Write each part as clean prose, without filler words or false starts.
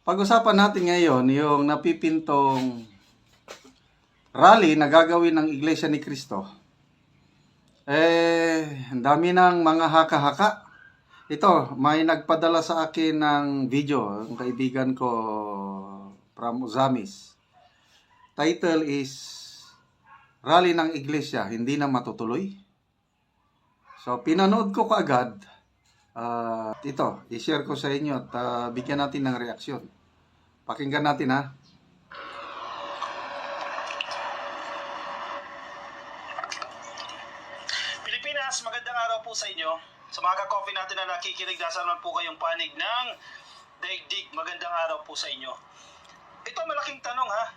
Pag-usapan natin ngayon yung napipintong rally na gagawin ng Iglesia ni Cristo. Ang dami ng mga haka-haka. Ito, may nagpadala sa akin ng video, ang kaibigan ko from Uzamis. Title is, Rally ng Iglesia, hindi na matutuloy. So, pinanood ko kaagad. Ito, i-share ko sa inyo at bigyan natin ng reaksyon. Pakinggan natin ha. Pilipinas, magandang araw po sa inyo. Sa mga ka-coffee natin na nakikinig, nasa naman po kayong panig ng daigdig. Magandang araw po sa inyo. Ito malaking tanong ha.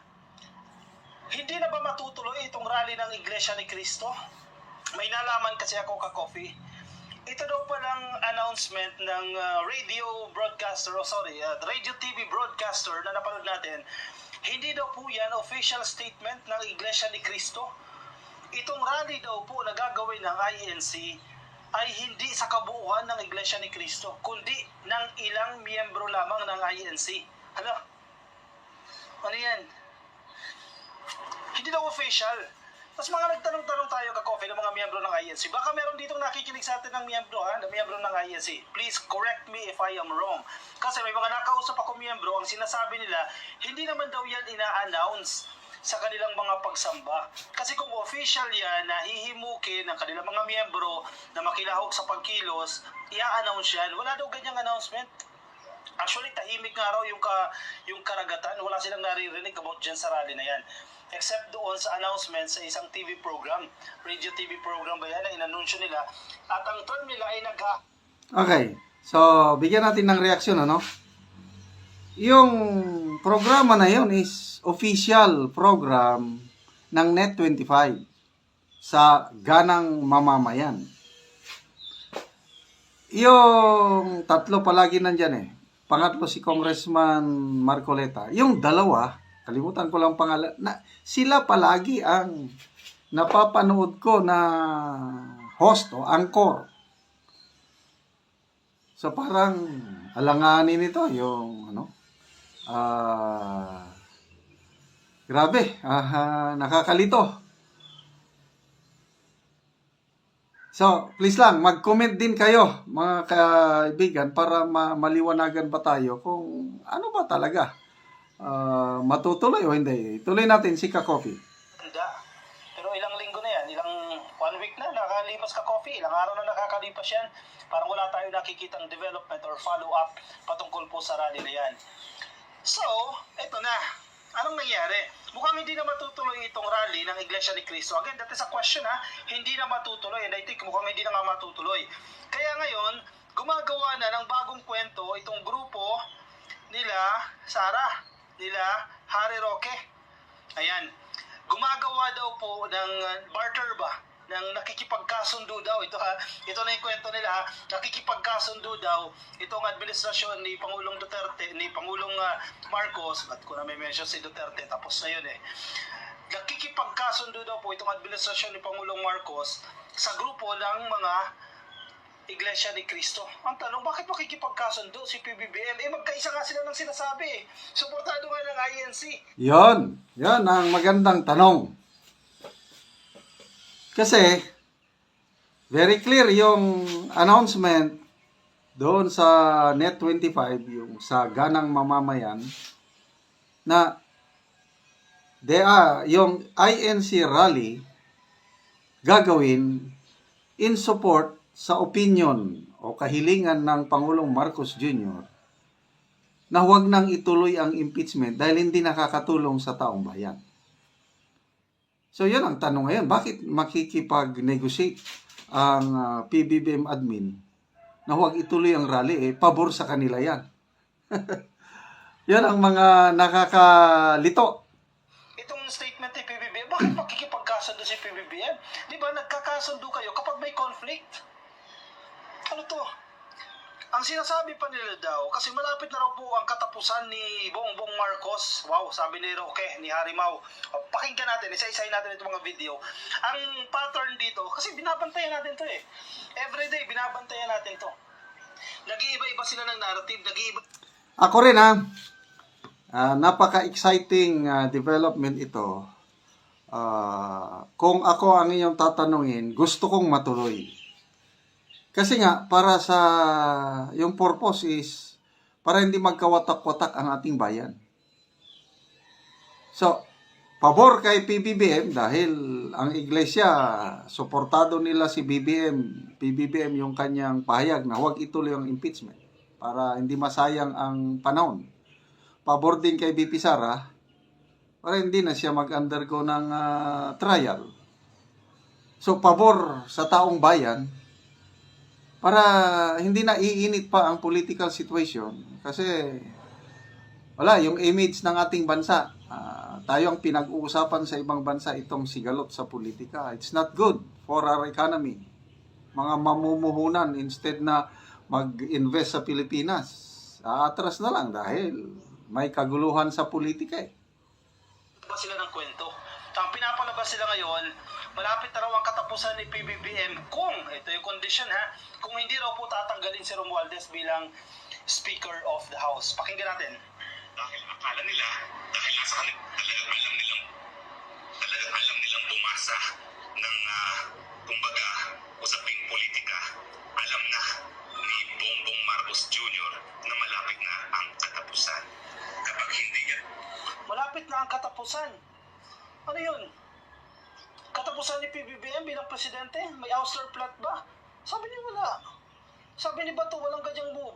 Hindi na ba matutuloy itong rally ng Iglesia ni Cristo? May nalaman kasi ako ka-coffee. Ito daw palang announcement ng radio TV broadcaster na napanood natin. Hindi daw po yan official statement ng Iglesia ni Cristo. Itong rally daw po na gagawin ng INC ay hindi sa kabuuan ng Iglesia ni Cristo, kundi ng ilang miyembro lamang ng INC. Ano yan? Hindi daw official. Tapos mga nagtanong-tanong tayo ka-coffee ng mga miyembro ng INC. Baka meron ditong nakikinig sa atin ng miyembro ng INC. Please correct me if I am wrong. Kasi may mga nakausap ako miyembro, ang sinasabi nila, hindi naman daw yan ina-announce sa kanilang mga pagsamba. Kasi kung official yan, nahihimukin ng kanilang mga miyembro na makilahok sa pagkilos, i-announce yan. Wala daw ganyang announcement. Actually, tahimik nga raw yung karagatan. Wala silang naririnig about dyan sa rally na yan. Except doon sa announcement sa isang TV program. Radio TV program ba yan na inanunsyo nila. At ang term nila ay Okay. So, bigyan natin ng reaksyon, ano? Yung programa na yun is official program ng Net25 sa ganang mamamayan. Yung tatlo palagi nandyan eh. Pangatlo si Congressman Marcoleta. Yung dalawa, kalimutan ko lang pangalan, sila palagi ang napapanood ko na host o anchor. So parang alanganin ito yung grabe, nakakalito. So, please lang, mag-comment din kayo, mga kaibigan, para maliwanagan ba tayo kung ano ba talaga, matutuloy o hindi. Tuloy natin si Ka-Coffee. Pero ilang linggo na yan, one week na nakalipas ka-coffee, ilang araw na nakakalipas yan, parang wala tayo nakikitang development or follow-up patungkol po sa rally na yan. So, eto na. Anong nangyari? Mukhang hindi na matutuloy itong rally ng Iglesia ni Cristo. Again, that is a question ha. Hindi na matutuloy. And I think mukhang hindi na nga matutuloy. Kaya ngayon, gumagawa na ng bagong kwento itong grupo nila Sarah, nila Harry Roque. Ayan. Gumagawa daw po ng barter ba? Ng nakikipagkasundo daw. Ito na yung kwento nila. Nakikipagkasundo daw itong administrasyon ni Pangulong Duterte, ni Pangulong Marcos, at kung na-mention si Duterte, tapos na yun eh. Nakikipagkasundo daw po itong administrasyon ni Pangulong Marcos sa grupo ng mga Iglesia ni Cristo. Ang tanong, bakit makikipagkasundo si PBBM? Magkaisa nga sila ng sinasabi eh. Suportado nga ng INC. Yan ang magandang tanong. Kasi, very clear yung announcement doon sa Net25, yung sa ganang mamamayan, na yung INC rally gagawin in support sa opinion o kahilingan ng Pangulong Marcos Jr. na huwag nang ituloy ang impeachment dahil hindi nakakatulong sa taong bayan. So, yun ang tanong ngayon. Bakit makikipag-negotiate ang PBBM admin na huwag ituloy ang rally? Pabor sa kanila yan. Yan ang mga nakakalito. Itong statement ni PBBM, bakit makikipagkasundo si PBBM? Di ba nagkakasundo kayo kapag may conflict? Ano to? Ang sinasabi pa nila daw, kasi malapit na raw po ang katapusan ni Bongbong Marcos. Wow, sabi ni Roque, ni Harimau. Pakinggan natin, isa-isahin natin itong mga video. Ang pattern dito, kasi binabantayan natin to eh. Everyday, binabantayan natin to. Nag-iiba-iba sila ng narrative, nag-iiba. Ako rin ha, Napaka-exciting development ito. Kung ako ang iyong tatanungin, gusto kong matuloy. Kasi nga, para sa, yung purpose is, para hindi magkawatak-watak ang ating bayan. So, pabor kay PBBM dahil ang iglesia, suportado nila si PBBM yung kanyang pahayag na huwag ituloy ang impeachment para hindi masayang ang panahon. Pabor din kay BP Sara para hindi na siya mag-undergo ng trial. So, pabor sa taong bayan para hindi na iinit pa ang political situation. Kasi, wala, yung image ng ating bansa, tayo ang pinag-uusapan sa ibang bansa itong sigalot sa politika. It's not good for our economy. Mga mamumuhunan instead na mag-invest sa Pilipinas. Atras na lang dahil may kaguluhan sa politika eh. Ba sila ng kwento? Ang pinapalabas sila ngayon, malapit na raw ang katapusan ni PBBM kung, ito yung condition ha, kung hindi raw po tatanggalin si Romualdez bilang Speaker of the House. Pakinggan natin. Dahil akala nila, dahil nasa kanila, talagang alam nilang bumasa ng, kumbaga, usaping politika. Alam na ni Bongbong Marcos Jr. na malapit na ang katapusan. Kapag hindi yan, Malapit na ang katapusan. Ano yun? Katapusan ni PBBM bilang presidente? May ouster plot ba? Sabi niya wala. Sabi ni Bato walang ganyang move.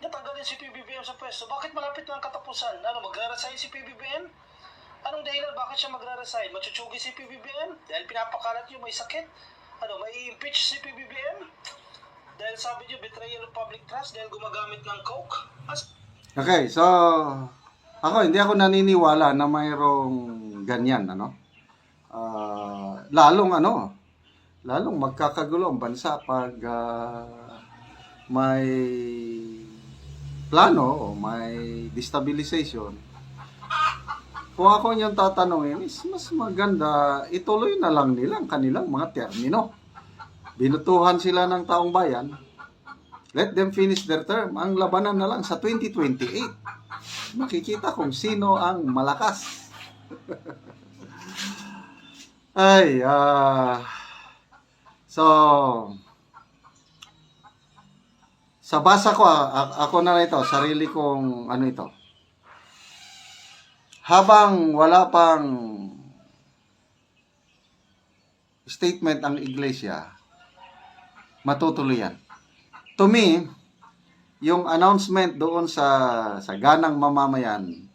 Natanggalin si PBBM sa pwesto. Bakit malapit na ang katapusan? Ano, magre-resign si PBBM? Anong dahilan? Bakit siya magre-resign? Machuchugi si PBBM? Dahil pinapakalat niyo may sakit? Ano, may impeach si PBBM? Dahil sabi niyo betrayal of public trust? Dahil gumagamit ng coke? Okay, so hindi ako naniniwala na mayroong ganyan, ano? Lalong magkakagulo ang bansa pag may plano o may destabilization. Kung ako yung tatanungin, is mas maganda ituloy na lang nila ang kanilang mga termino. Binutuhan sila ng taong bayan. Let them finish their term. Ang labanan na lang sa 2028. Makikita kung sino ang malakas. Ay, so, sa basa ko, ako na ito, sarili kong, ito. Habang wala pang statement ang iglesia, matutuloy yan. To me, yung announcement doon sa ganang mamamayan,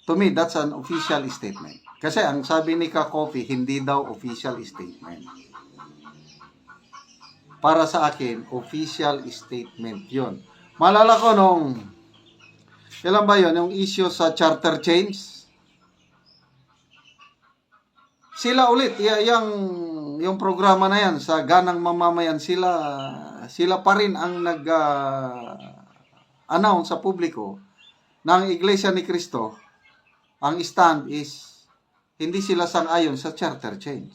to me, that's an official statement. Kasi ang sabi ni Ka-Coffee, hindi daw official statement. Para sa akin, official statement yun. Maalala ko nung, kailan ba yun, yung issue sa charter change? Sila ulit, yung programa na yan, sa ganang mamamayan, sila pa rin ang nag-announce sa publiko ng Iglesia ni Cristo, ang stand is, hindi sila sang-ayon sa charter change.